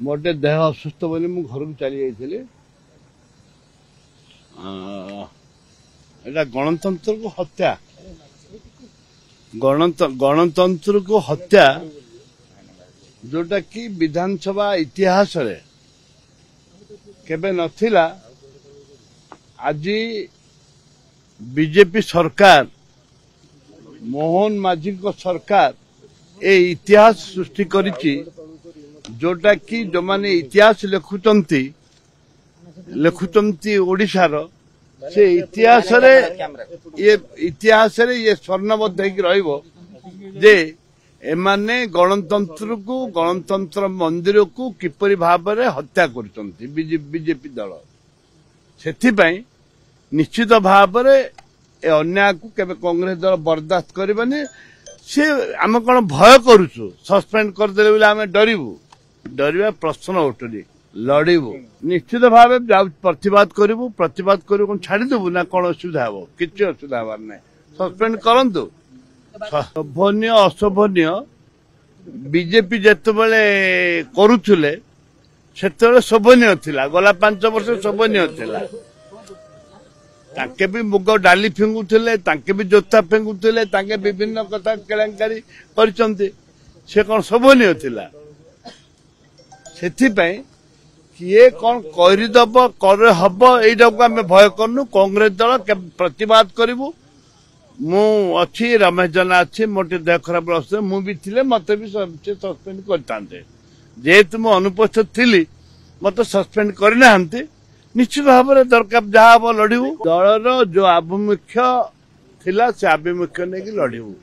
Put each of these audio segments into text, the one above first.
मोटे देह असुस्थ बोली मु घर को चली जाइए गणतंत्र को हत्या गणतंत्र को हत्या जोटा कि विधानसभा इतिहास रे केबे नथिला। आज बीजेपी सरकार मोहन माझी को सरकार ए इतिहास सृष्टि करिछि जोटा कि जो माने इतिहास लेखुचंती ओडिशार से इतिहास रे ये स्वर्णबद्ध होकर रहिबो जे एमाने गणतंत्र मंदिर को किपरि भाव में हत्या करचंती बीजेपी दल सेथिपाई निश्चित भाव में अन्याय को केबे कांग्रेस दल बर्दाश्त करबनी। से आम कौन भय करुचु सस्पेंड करदे बोले आम डरबू डरवा प्रश्न उठुनी लड़बू निश्चित भाव प्रतिवाद करूँ कौन छाड़देबू ना कौन असुविधा हम किसी असुविधा हबार ना सस्पेंड करंतु। शोभनीय अशोभनीय बीजेपी जितेबाला करुले से शोभनीय थिला गला 5 वर्ष शोभनीय थिला ताके भी मुग डाली फिंगुले ताके भी जोता फिंगुले ताके विभिन्न कथा केलेंकारी करचंती से कौन शोभनीय थिला सेथिपाई किए कौन करदब कर हब यहीटा को आम भय करनु। कांग्रेस दल प्रतिवाद करूँ मु अच्छी रमेश जेना अच्छी मोटे देह खराब अवस्था मु भी थिले मते भी सस्पेंड करते जेहेतु मु अनुपस्थित थी मत सस्पेंड करना निश्चित भाव में दरकार जहाँ हम लड़ू दलर जो आभिमुख्य थिला से आभिमुख्य नहीं लड़ू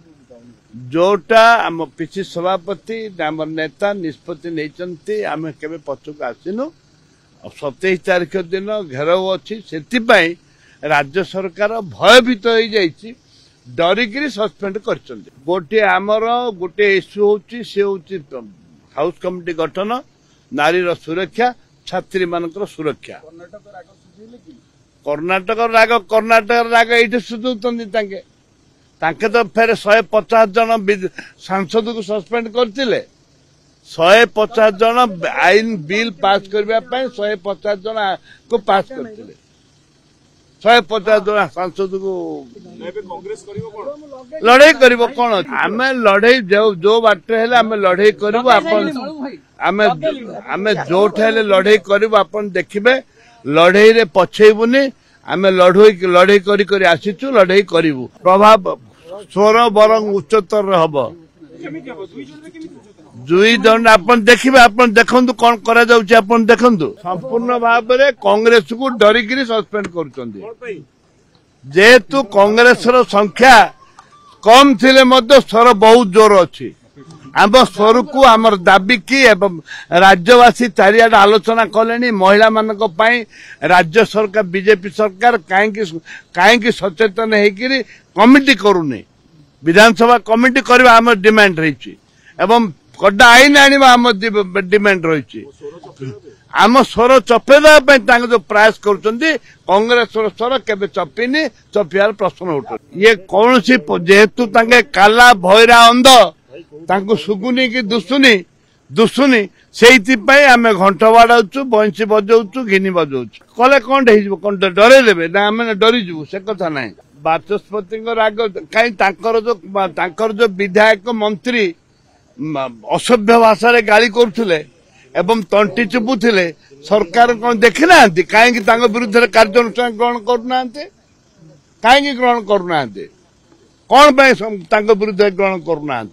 जोटा आम पिछी सभापति आम नेता निष्पत्ति नहीं आम केबे पछक आसीनु 27 तारीख दिन घेराव अच्छी से राज्य सरकार भयभीत हो जाइए डरिकी सस्पेंड कर गोटे आमर गोटे इश्यू होची से होची हाउस कमिटी गठन नारी सुरक्षा छात्री मानकर सुरक्षा कर्णाटक राग ये सुझुंट तांके तो फेर 150 जन सांसद को सस्पेंड करते 150 जन आईन बिल पास करने 150 जन को पास करते 150 जन सांसद को लड़ाई कर कौन आम लड़ाई जो बाटे आम लड़ाई करूँ आम जो लड़ाई करूँ आप देखिए लड़ाई रे पछेबुनी आम लड़ाई कर आसीचु लड़ाई करूँ प्रभाव स्वर बरং उच्चतर हम दुई जन आप देखिए आप देखु कौन करा देखु संपूर्ण भाव में कांग्रेस को डरिकी सस्पेंड करेतु कांग्रेस संख्या कम थिले स्वर बहुत जोर अच्छी आम स्वर को आमर दाबी की राज्यवासी चारिआड आलोचना कले महिला मान राज्य सरकार बीजेपी सरकार कहीं सचेतन होकर कमिटी करूनी विधानसभा कमिटी करवा आम डिमांड रही कड़ा आईन आने आम डिमांड रही आम स्वर चपेदा जो प्रयास कर कांग्रेस स्वर केबे चपीनी चपियार प्रश्न उठ ये कौन जेहेतु काला भैरा अंध तांको सुगुनी कि दुसुनी से आम घंट बाड़ाऊँ बंशी बजाऊँ घिनी बजाऊँ कले कौन कौन डरे देवे ना आम डरीजु से कथा ना बाचस्पति राग कहीं जो विधायक मंत्री असभ्य भाषा गाली करुले एवं तंटी चुपुले सरकार कौन देखी ना कहीं विरुद्ध कार्यानुष्ठान ग्रहण करना कहीं ग्रहण करना कौन विरुद्ध ग्रहण करना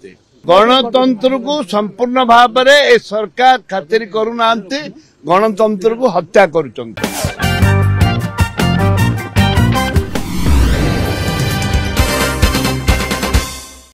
गणतंत्र को संपूर्ण भाव में सरकार खातिर करूना गणतंत्र को हत्या कर।